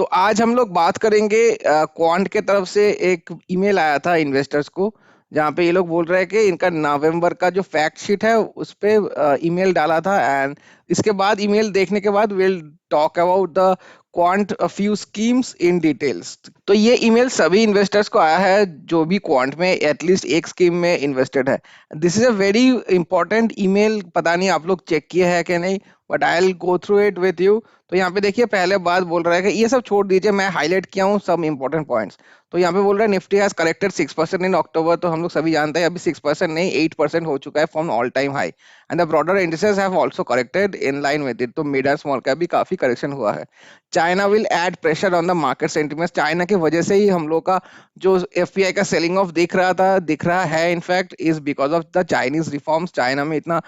तो आज हम लोग बात करेंगे क्वांट के तरफ से एक ईमेल आया था इन्वेस्टर्स को, जहाँ पे ये लोग बोल रहे हैं कि इनका नवंबर का जो फैक्ट शीट है उस पे ईमेल डाला था। एंड इसके बाद ईमेल देखने के बाद will talk about the quant few schemes in details. तो ये ईमेल सभी इन्वेस्टर्स को आया है जो भी क्वांट में एटलीस्ट एक स्कीम में इन्वेस्टेड है। This is a very important email, पता नहीं आप लोग चेक किए हैं कि नहीं, but I will go through it with you. तो यहाँ पे देखिए पहले बात बोल रहा है कि ये सब छोड़ दीजिए, मैं हाईलाइट किया हूँ सब इंपॉर्टेंट पॉइंट्स। तो यहाँ पे बोल रहा है निफ्टी हैज करेक्टेड 6% इन अक्टूबर। तो हम लोग सभी जानते हैं अभी 6% नहीं 8% हो चुका है from all time high. And the broader indices have also corrected in line with it. तो मिड एंड स्मॉल का भी काफी करेक्शन हुआ है। China will add pressure on the market sentiments. China की वजह से ही हम लोग का जो एफपीआई का सेलिंग ऑफ दिख रहा है in fact is because of the Chinese reforms. China में इतना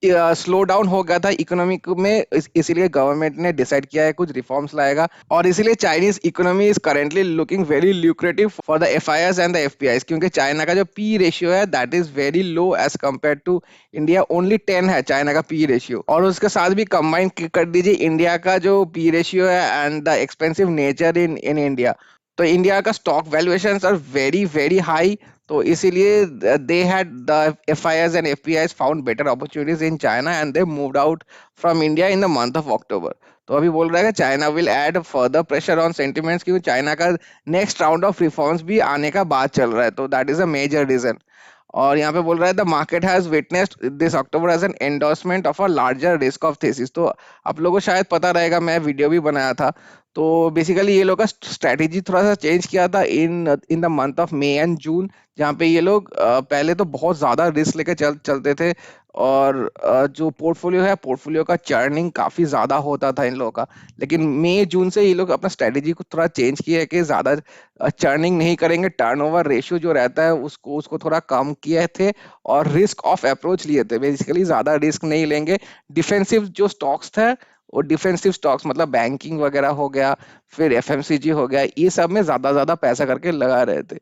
स्लो डाउन हो गया था इकोनॉमिक में, इसीलिए गवर्नमेंट ने डिसाइड किया है कुछ रिफॉर्म्स लाएगा। और इसीलिए Chinese economy is currently looking very lucrative for the FIIs and the FPIs, क्योंकि चाइना का जो पी रेशियो है that is very low as compare to India. Only 10 है चाइना का पी रेशियो। और उसके साथ भी कंबाइन कर दीजिए इंडिया का जो पी रेशियो है and the expensive nature in India. तो इंडिया का stock valuations are very very high. तो इसीलिए they had the FIIs and FPIs found better opportunities in China and they moved out from India in the month of October. तो अभी बोल रहा है कि China will add further pressure on sentiments, क्योंकि China का नेक्स्ट राउंड ऑफ रिफॉर्म्स भी आने का बात चल रहा है। तो that is a major reason. और यहाँ पे बोल रहा है the market has witnessed this October as an endorsement of a larger risk of thesis. तो आप लोगों को शायद पता रहेगा, मैं वीडियो भी बनाया था। तो बेसिकली ये लोग का स्ट्रेटेजी थोड़ा सा चेंज किया था in in the month of May and June, जहाँ पे ये लोग पहले तो बहुत ज्यादा रिस्क लेके चलते थे। और जो पोर्टफोलियो है पोर्टफोलियो का चर्निंग काफी ज्यादा होता था इन लोगों का। लेकिन मई जून से ये लोग अपना स्ट्रेटेजी को थोड़ा चेंज किया है कि ज्यादा चर्निंग नहीं करेंगे, टर्नओवर रेशियो जो रहता है उसको उसको थोड़ा कम किए थे। और रिस्क ऑफ अप्रोच लिए थे, बेसिकली ज्यादा रिस्क नहीं लेंगे। डिफेंसिव जो स्टॉक्स थे, और डिफेंसिव स्टॉक्स मतलब बैंकिंग वगैरह हो गया, फिर एफएमसीजी हो गया, ये सब में ज्यादा ज्यादा पैसा करके लगा रहे थे।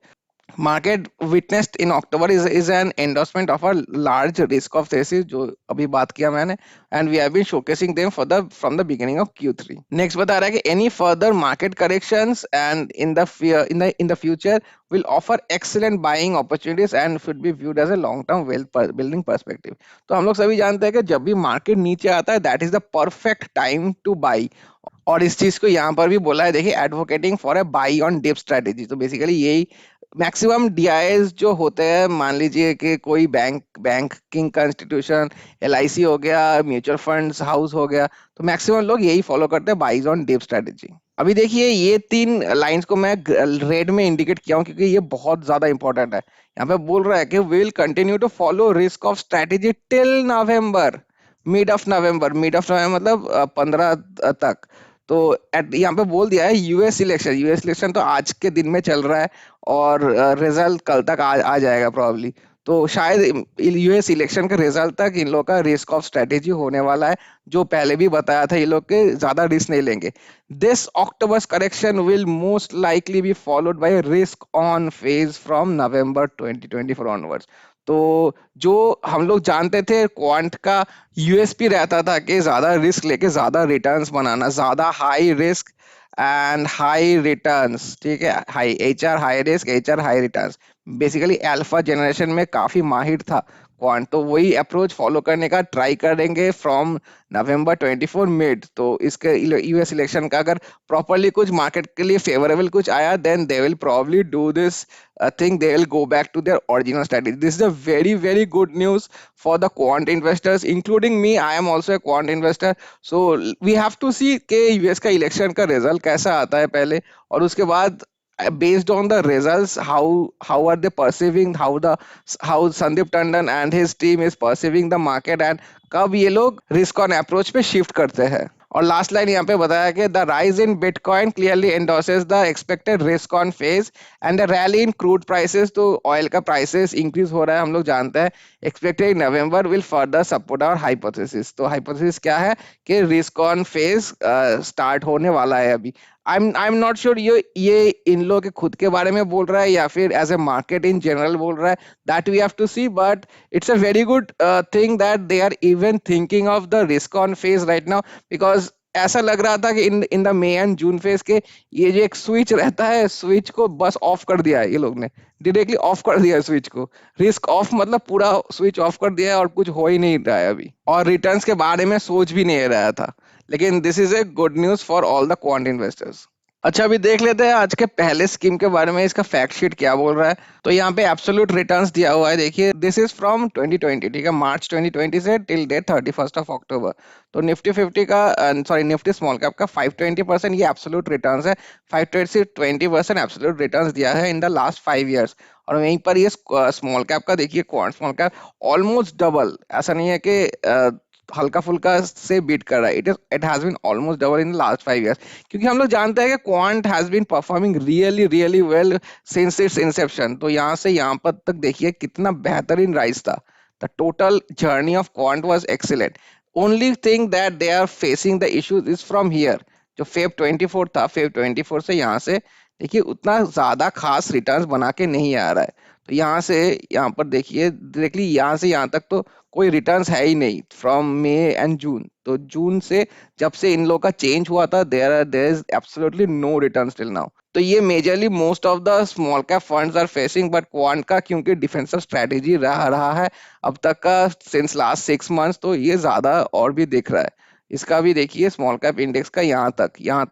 Market witnessed in October is an endorsement of a large risk of thesis, जो अभी बात किया मैंने। And we have been showcasing them for the from the beginning of Q3। Next बता रहा है कि any further market corrections and in the future will offer excellent buying opportunities and should be viewed as a long term wealth building perspective। तो हम लोग सभी जानते हैं कि जब भी मार्केट नीचे आता है that is the perfect time two by. और इस चीज को यहाँ पर भी बोला है, देखिए advocating for a buy on dip strategy. तो बेसिकली यही मैक्सिमम डीआईएस जो होते हैं, मान लीजिए कि कोई बैंकिंग का इंस्टीट्यूशन, एलआईसी हो गया, म्यूचुअल फंड्स हाउस हो गया, तो मैक्सिमम लोग यही फॉलो करते हैं, बाइज ऑन डिप स्ट्रेटेजी। अभी देखिए ये तीन लाइंस को मैं रेड में इंडिकेट किया हूँ क्योंकि ये बहुत ज्यादा इंपॉर्टेंट है। यहाँ पे बोल रहा है कि will continue to follow risk of strategy till November, mid of November मतलब 15 तक। तो यहाँ पे बोल दिया है यूएस इलेक्शन तो आज के दिन में चल रहा है, और रिजल्ट कल तक आ जाएगा प्रॉब्ली। तो शायद यूएस इलेक्शन के रिजल्ट तक इन लोग का रिस्क ऑफ स्ट्रेटेजी होने वाला है, जो पहले भी बताया था ये लोग के ज्यादा रिस्क नहीं लेंगे। This October's correction will most likely be followed by a risk on phase from November 2024 onwards। तो जो हम लोग जानते थे क्वांट का यूएसपी रहता था कि ज्यादा रिस्क लेके ज्यादा रिटर्न्स बनाना, ज्यादा high risk and high returns, ठीक है, high HR high risk HR high returns. Basically alpha generation में काफी माहिर था क्वांट, तो वही अप्रोच फॉलो करने का ट्राई करेंगे फ्रॉम नवंबर 24 मिड। तो इसके यूएस इलेक्शन का अगर प्रॉपरली कुछ मार्केट के लिए फेवरेबल कुछ आया then they will probably do this thing, they will go back to their original strategy। This is a very very good news for the quant investors including me। I am also a quant investor। so we have to see कि US का election का result कैसा आता है पहले, और उसके बाद based on the results how are they perceiving, how Sandeep Tandon and his team is perceiving the market, and कब ये लोग रिस्क ऑन अप्रोच पे शिफ्ट करते हैं। और लास्ट लाइन यहाँ पे बताया कि the rise in bitcoin clearly endorses the expected risk on phase and the rally in crude prices. तो ऑयल का प्राइसेस इंक्रीज हो रहा है हम लोग जानते हैं, expected November will further support our hypothesis. तो हाइपोथेसिस क्या है कि रिस्क ऑन फेज स्टार्ट होने वाला है अभी। आई एम नॉट श्योर ये इन लोगों के खुद के बारे में बोल रहा है या फिर as a market in general बोल रहा है, that we have to see. But it's a very good thing that they are even thinking of the risk on phase right now, because ऐसा लग रहा था कि in in the May and June phase के ये जो एक switch रहता है, स्विच को बस ऑफ कर दिया है ये लोग ने, डायरेक्टली ऑफ कर दिया है स्विच को। रिस्क ऑफ मतलब पूरा स्विच ऑफ कर दिया है और कुछ हो ही नहीं रहा है अभी, और रिटर्न्स के बारे में सोच भी नहीं रहा था। लेकिन this is a good news for all the Quant investors. अच्छा, अभी देख लेते हैं आज के पहले स्कीम के बारे में, इसका फैक्ट शीट क्या बोल रहा है। तो यहाँ पे एब्सोल्यूट रिटर्न्स दिया हुआ है, देखिए दिस इज फ्रॉम 2020, ठीक है, मार्च 2020 से टिल डेट 31 अक्टूबर। तो निफ्टी 50 का, सॉरी निफ्टी स्मॉल कैप का 520% ये एब्सोल्यूट रिटर्न्स है। 520% एब्सोल्यूट रिटर्न्स दिया है इन द लास्ट 5 ईयर्स। और वहीं पर ये स्मॉल कैप का देखिए, quant small cap almost double, ऐसा नहीं है कि हल्का फुल्का से बीट कर रहा है, it has been almost double in last 5 years. क्योंकि हम लोग जानते हैं कि quant has been performing really really well since its inception. तो यहाँ से यहाँ पर तक देखिए कितना बेहतरीन राइज था। The total journey of quant was excellent. Only thing that they are facing the issues is from here. जो फेब 24 था, फेब 24 से यहाँ से देखिए उतना ज्यादा खास रिटर्न्स बना के नहीं आ रहा है। तो यहाँ से यहाँ पर देखिए डायरेक्टली यहाँ से यहाँ तक तो कोई रिटर्न्स है ही नहीं फ्रॉम मई एंड जून। तो जून से जब से इन लोग का चेंज हुआ था, there is absolutely no returns till now. तो ये majorly most of the small cap funds are facing, but quant का क्योंकि डिफेंसिव स्ट्रेटेजी रहा रहा है अब तक का सिंस लास्ट 6 मंथ्स, तो ये ज्यादा और भी दिख रहा है। इसका भी देखिए स्मॉल कैप इंडेक्स का यहाँ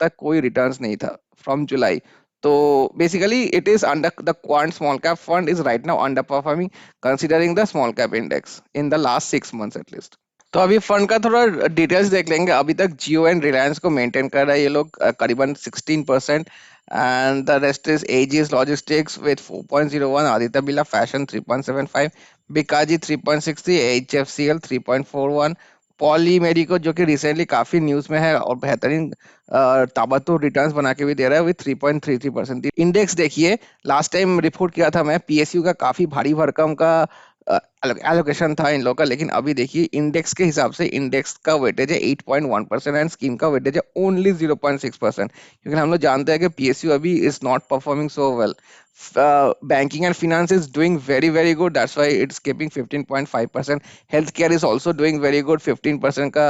तक कोई रिटर्न्स नहीं था फ्रॉम जुलाई। तो basically it is under the quant small cap fund is right now under performing considering the small cap index in the last 6 months at least. तो अभी फंड का थोड़ा डिटेल्स देख लेंगे। अभी तक जियो एंड रिलायंस को मेंटेन कर रहा है ये लोग करीबन 16%। And the rest is AGS logistics with 4.01, Aditya Birla fashion 3.75, Bikaji 3.63, HFCL 3.41, poly medico जो कि रिसेंटली काफी न्यूज में है और बेहतरीन ताबड़तोड़ रिटर्न्स बना के भी दे रहा है विद 3.33%। इंडेक्स देखिए, लास्ट टाइम रिपोर्ट किया था मैं, पीएसयू का काफी भारी भरकम का एलोकेशन था इन लोग का, लेकिन अभी देखिए इंडेक्स के हिसाब से इंडेक्स का वेटेज है 8.1% एंड स्कीम का वेटेज है ओनली 0.6%। क्योंकि हम लोग जानते हैं कि पीएसयू अभी is not performing so well. Banking and finance is doing very very good, that's why it's keeping 15.5%. Healthcare is also doing very good, 15% का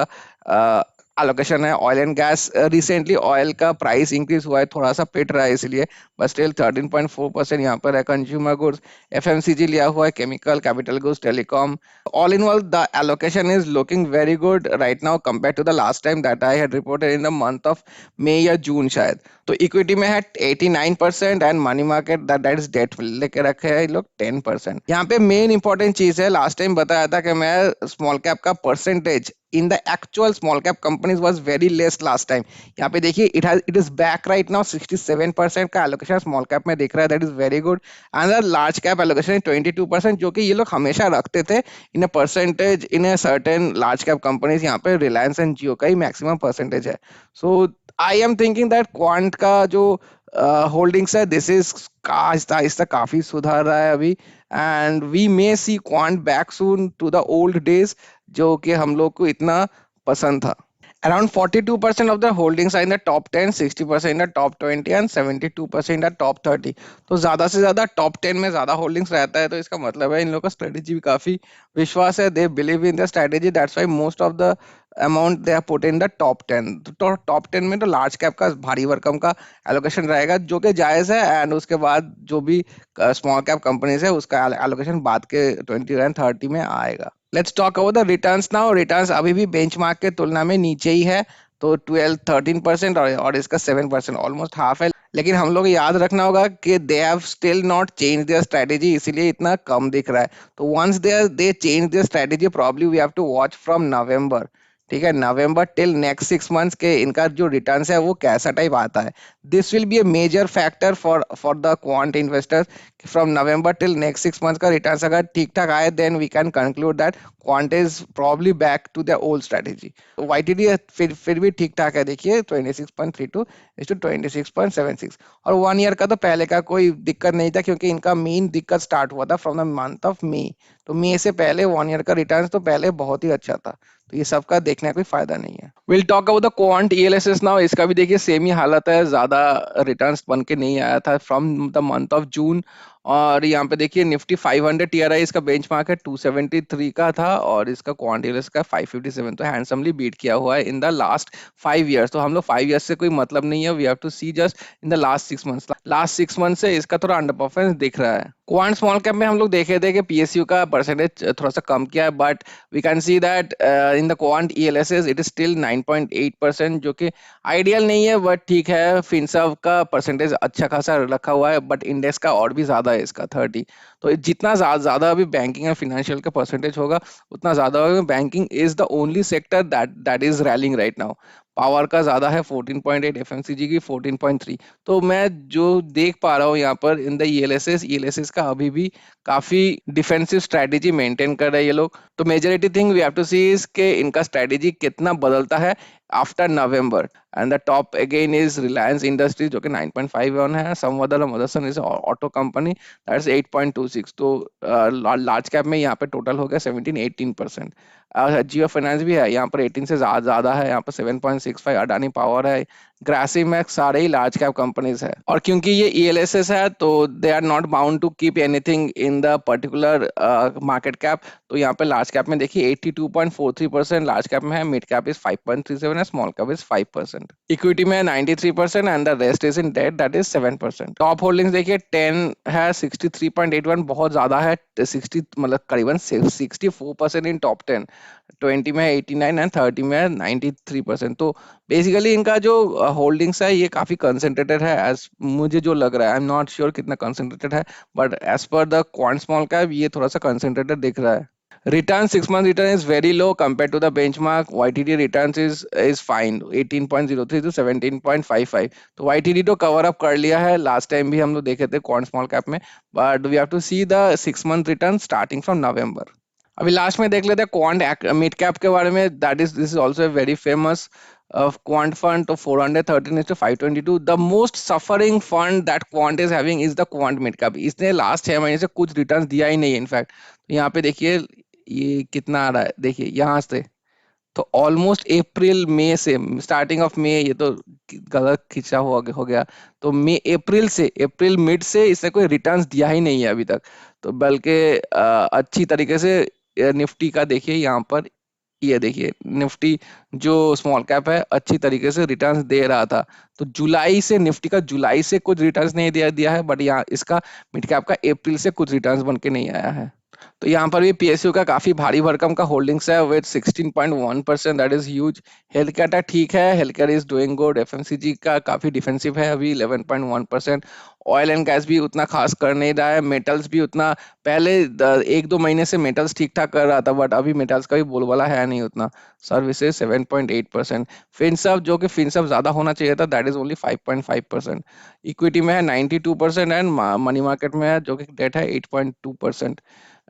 allocation है। Oil and gas, recently oil का प्राइस इंक्रीज हुआ है, थोड़ा सा पिट रहा है इसलिए, बट स्टिल 13.4% यहाँ पर है। कंज्यूमर गुड्स, एफएमसीजी लिया हुआ है, chemical, capital goods, telecom. All in all the allocation is looking very good right now compared to the last time that I had reported in the month of May या जून शायद। तो equity में है 89% and money market that is debt लेके रखे हैं ये लोग 10%। यहाँ पे मेन इंपॉर्टेंट चीज है, लास्ट टाइम बताया था कि मैं स्मॉल कैप का percentage in the actual small cap companies was very less last time. यहाँ पे देखिए it is back right now, 67% का एलोकेशन स्मॉल कैप में दिख रहा है, that is very good. And the large cap allocation 22%, जो कि ये लोग हमेशा रखते थे in a percentage in a certain large cap companies. यहाँ पे रिलायंस एंड जियो का ही मैक्सिमम परसेंटेज है। So I am thinking that Quant का जो होल्डिंग्स है, दिस इज आहिस्ता आहिस्ता काफी सुधार रहा है अभी, and we may see quant back soon to the old days जो कि हम लोग को इतना पसंद था। Around 42% of the holdings are in the top 10, 60% in the top 20 and 72% in the top 30। तो ज्यादा से ज्यादा टॉप 10 में ज्यादा होल्डिंग्स रहता है, तो इसका मतलब है इन लोगों का स्ट्रेटेजी भी काफी विश्वास है, they believe in the strategy, that's why most of the amount they are put in the top 10। तो टॉप 10 में तो लार्ज कैप का भारी भरकम का एलोकेशन रहेगा जो कि जायज है, एंड उसके बाद जो भी स्मॉल कैप कंपनीज है उसका एलोकेशन बाद के 20 एंड 30 में आएगा। Let's talk about the returns now. Returns अभी भी बेंचमार्क के तुलना में नीचे ही है, तो 12-13% और इसका 7%, ऑलमोस्ट हाफ है। लेकिन हम लोग याद रखना होगा कि they have still not change their strategy, इसीलिए इतना कम दिख रहा है। तो once they change their strategy, probably we have to watch from November, ठीक है, नवंबर टिल नेक्स्ट 6 मंथ्स के इनका जो रिटर्न है वो कैसा टाइप आता है। This will be a major factor for the Quant investors. From November till next 6 months का रिटर्न अगर ठीक ठाक आए, then we can conclude that Quant is probably back to the old strategy. YTD फिर भी ठीक ठाक है, देखिए 26.32 इज टू 26.76। और 1 ईयर का तो पहले का कोई दिक्कत नहीं था, क्योंकि इनका मेन दिक्कत स्टार्ट हुआ था from the month of May. तो मई से पहले 1 ईयर का रिटर्न तो पहले बहुत ही अच्छा था, तो ये सबका देखने का कोई फायदा नहीं है। Will talk about the quant ELSS now. इसका भी देखिए सेम ही हालत है, ज्यादा रिटर्न्स बन के नहीं आया था from the month of June और यहाँ पे देखिए निफ्टी 500 टीआरआई इसका बेंचमार्क है 273 का था और इसका क्वांटिलेस का 557, तो हैंडसमली बीट किया हुआ है इन द लास्ट 5 इयर्स। तो हम लोग 5 इयर्स से कोई मतलब नहीं है, we have to see just in the last 6 months. Last 6 month से इसका थोड़ा अंडर परफॉर्मेंस दिख रहा है। क्वांट स्मॉल कैप में हम लोग देखे थे कि पीएसयू का परसेंटेज थोड़ा सा कम किया है, but we can see that in the quant ELSS it is still 9.8%, जो कि आइडियल नहीं है बट ठीक है। फिनसर्व का परसेंटेज अच्छा खासा रखा हुआ है, बट इंडेक्स का और भी ज्यादा है इसका 30। तो जितना ज्यादा अभी बैंकिंग एंड फाइनेंशियल का परसेंटेज होगा उतना ज्यादा होगा। Banking is the only sector that is railing right now. Power का ज्यादा है 14.8, एफएमसीजी की 14.3। तो मैं जो देख पा रहा हूँ यहाँ पर इन द ईएलएसएस का अभी भी काफी डिफेंसिव स्ट्रेटेजी मेंटेन कर रहे हैं ये लोग। तो majority thing we have to see is के इनका स्ट्रेटेजी कितना बदलता है after November. And the top again is Reliance Industries जो कि 9.51 है। Samvardhana Motherson is auto company that is 8.26। तो लार्ज कैप में यहाँ पे टोटल हो गया 17-18%। जियो फाइनेंस भी है यहाँ पर 18 से ज्यादा है, यहाँ पर 7.65। अडानी पावर है, ग्रासिम है, सारे ही लार्ज कैप कंपनीज है। और क्योंकि ये ईएलएसएस है तो they are not bound to keep anything in the particular market cap. तो यहाँ पे लार्ज कैप में देखिए 82.43% लार्ज कैप में है, मिड कैप इज 5.37 है, स्मॉल कैप इज 5%। इक्विटी में 93% and the rest is in debt that is 7%। Top holdings देखिए 10 है 63.81, बहुत ज्यादा है। 60 मतलब करीबन 64% इन टॉप 10। 20 में 89 एंड 30 में 93%। तो बेसिकली इनका जो होल्डिंग्स है ये काफी कंसेंट्रेटेड है, एज मुझे जो लग रहा है। आई एम नॉट श्योर कितना कंसेंट्रेटेड है, but as per the quant small cap ये थोड़ा सा कंसेंट्रेटेड दिख रहा है। Return 6 month return is very low compared to the benchmark. YTD returns is fine 18.03 to 17.55। तो YTD तो कवर अप कर लिया है, लास्ट टाइम भी हम लोग देखे थे क्वांट स्मॉल कैप में। But we have to see the 6 month return starting from November. अभी लास्ट में देख लेते हैं क्वांट मिड कैप के बारे में। That is this is also very famous quant fund to 413 is to 522। The most suffering fund that quant is having is the quant mid cap। इसने last 6 महीने से कुछ रिटर्न दिया ही नहीं है इनफैक्ट। तो यहाँ पे देखिए ये कितना आ रहा है, देखिए यहाँ से तो ऑलमोस्ट अप्रैल मई से, स्टार्टिंग ऑफ मई, ये तो गलत खींचा हुआ हो गया। तो मई अप्रैल मिड से इसने कोई रिटर्न्स दिया ही नहीं है अभी तक। तो बल्कि अच्छी तरीके से निफ्टी का देखिए यहाँ पर, ये देखिए निफ्टी जो स्मॉल कैप है अच्छी तरीके से रिटर्न्स दे रहा था। तो जुलाई से निफ्टी का जुलाई से कुछ रिटर्न्स नहीं दिया है, बट यहाँ इसका मिड कैप का अप्रैल से कुछ रिटर्न्स बन के नहीं आया है। तो यहाँ पर भी पीएसयू का काफी भारी भरकम का होल्डिंग्स है with 16.1%, that is huge. Health care का ठीक है, health care is doing good. FMCG का काफी डिफेंसिव है अभी 11.1%। ऑयल एंड गैस भी उतना खास कर नहीं रहा है। मेटल्स भी उतना, पहले 1-2 महीने से मेटल्स ठीक ठाक कर रहा था, बट अभी मेटल्स का भी बोलबाला है नहीं उतना। सर्विसेज 7.8%। फिनसर्व जो कि फिनसर्व ज्यादा होना चाहिए था, दैट इज ओनली 5.5%। इक्विटी में है 92% एंड मनी मार्केट में है जो कि डेट है 8.2%।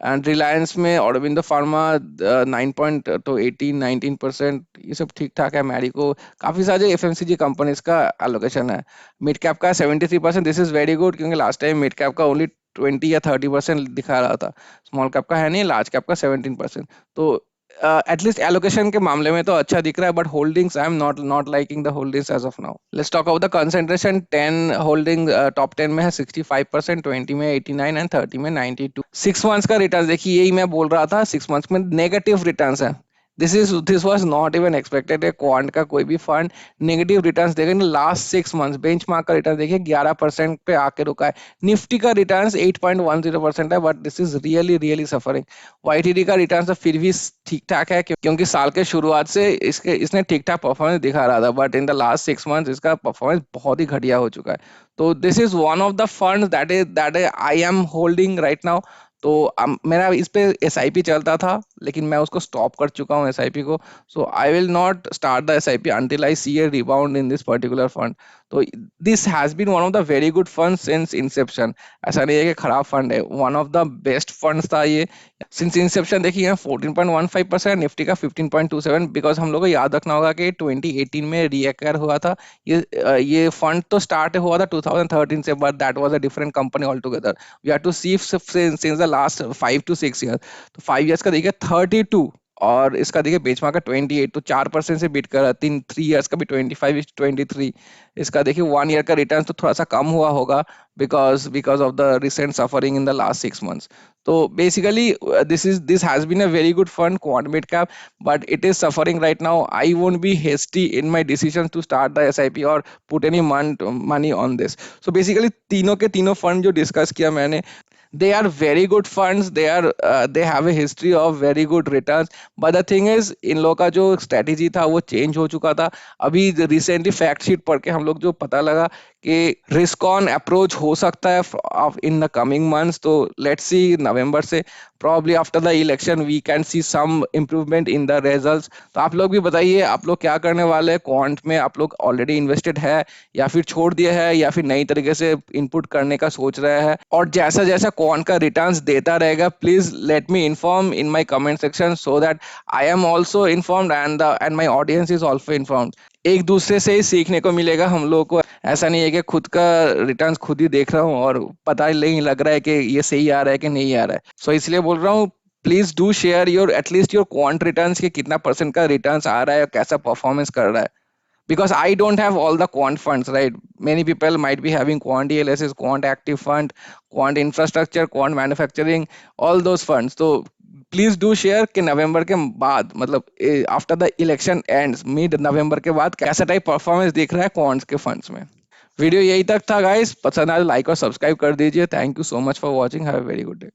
एंड रिलायंस में ऑरोबिंदो फार्मा 9.18-19%, ये सब ठीक ठाक है। मैरिको, काफी सारे एफएमसीजी कंपनीज का एलोकेशन है। मिड कैप का 73%, दिस इज वेरी गुड, क्योंकि लास्ट टाइम मिड कैप का ओनली 20 या 30% दिखा रहा था। स्मॉल कैप का है नहीं, लार्ज कैप का 17%। तो एटलीस्ट एलोकेशन के मामले में तो अच्छा दिख रहा है, but holdings I am not liking the holdings as of now. Let's talk about the concentration. 10 holding top 10 में है 65%, 20 में 89 एंड 30 में 92। 6 मंथ्स का रिटर्न देखिए, यही मैं बोल रहा था, 6 मंथ्स में नेगेटिव रिटर्न्स है। This was not even expected. Quant का कोई भी फंड नेगेटिव रिटर्न्स देगा लास्ट 6 मंथ्स। बेंचमार्क का रिटर्न देखिए 11% पे आके रुका है। निफ्टी का रिटर्न 8.10% है, but this is really really suffering. YTD का रिटर्न तो फिर भी ठीक ठाक है, क्योंकि साल के शुरुआत से इसने ठीक ठाक परफॉर्मेंस दिखा रहा था, but in the last 6 months इसका परफॉर्मेंस बहुत ही घटिया हो चुका है। तो this is one of the fund that I am holding right now. तो मेरा इस पे एसआईपी चलता था, लेकिन मैं उसको स्टॉप कर चुका हूँ एसआईपी को। So I will not start the SIP until I see a rebound in this particular fund. तो this has been one of the very good fund since inception. ऐसा नहीं है कि खराब फंड है, one of the best funds था ये since Inception. देखिए 14.15%, निफ्टी का 15.27। बिकॉज हम लोग को याद रखना होगा कि 2018 में रीएक्वायर हुआ था ये फंड। तो स्टार्ट हुआ था 2013 से, but that was a different company all together. We have to see since the last 5 to 6 years। तो 5 years का देखिए 32 और इसका देखिए बेंचमार्क का 28, तो 4% से बीट कर रहा है। 3 ईयर्स का भी 25:23। इसका देखिए 1 ईयर का रिटर्न तो थोड़ा सा कम हुआ होगा, because of the recent suffering in the last 6 months. तो basically this has been a very good fund, Quant mid cap, but it is suffering right now. I won't be hasty in my decision to start the SIP or put any money on this. So basically तीनों के तीनों fund जो discuss किया मैंने, they are very good funds. They have a history of very good returns. But the thing is, इन लोगों का जो strategy था वो चेंज हो चुका था। अभी रिसेंटली फैक्ट शीट पढ़ के हम लोग जो पता लगा कि रिस्क ऑन अप्रोच हो सकता है इन द कमिंग मंथ्स। तो लेट्स सी नवंबर से, probably after the election we can see some improvement in the results। तो आप लोग भी बताइए, आप लोग क्या करने वाले हैं क्वांट में? आप लोग ऑलरेडी इन्वेस्टेड है या फिर छोड़ दिए है या फिर नई तरीके से इनपुट करने का सोच रहे हैं? और जैसा जैसा क्वांट का रिटर्न्स देता रहेगा, please let me inform in my comment section, so that I am also informed and my audience is also informed. एक दूसरे से ही सीखने को मिलेगा हम लोगों को। ऐसा नहीं है कि खुद का रिटर्न्स खुद ही देख रहा हूँ और पता नहीं लग रहा है कि ये सही आ रहा है कि नहीं आ रहा है। सो इसलिए बोल रहा हूँ, please do share your at least your quant returns के कितना परसेंट का रिटर्न्स आ रहा है और कैसा परफॉर्मेंस कर रहा है। Because I don't have all the quant funds, right? Many people might be having quant ELSs, quant active fund, quant infrastructure, quant manufacturing, all those funds. So please do share कि नवंबर के बाद, मतलब after the election ends mid नवंबर के बाद कैसा type performance दिख रहा है क्वांट्स के फंड्स में। वीडियो यही तक था गाइस, पसंद आए लाइक और सब्सक्राइब कर दीजिए। Thank you so much for watching, have a very good day.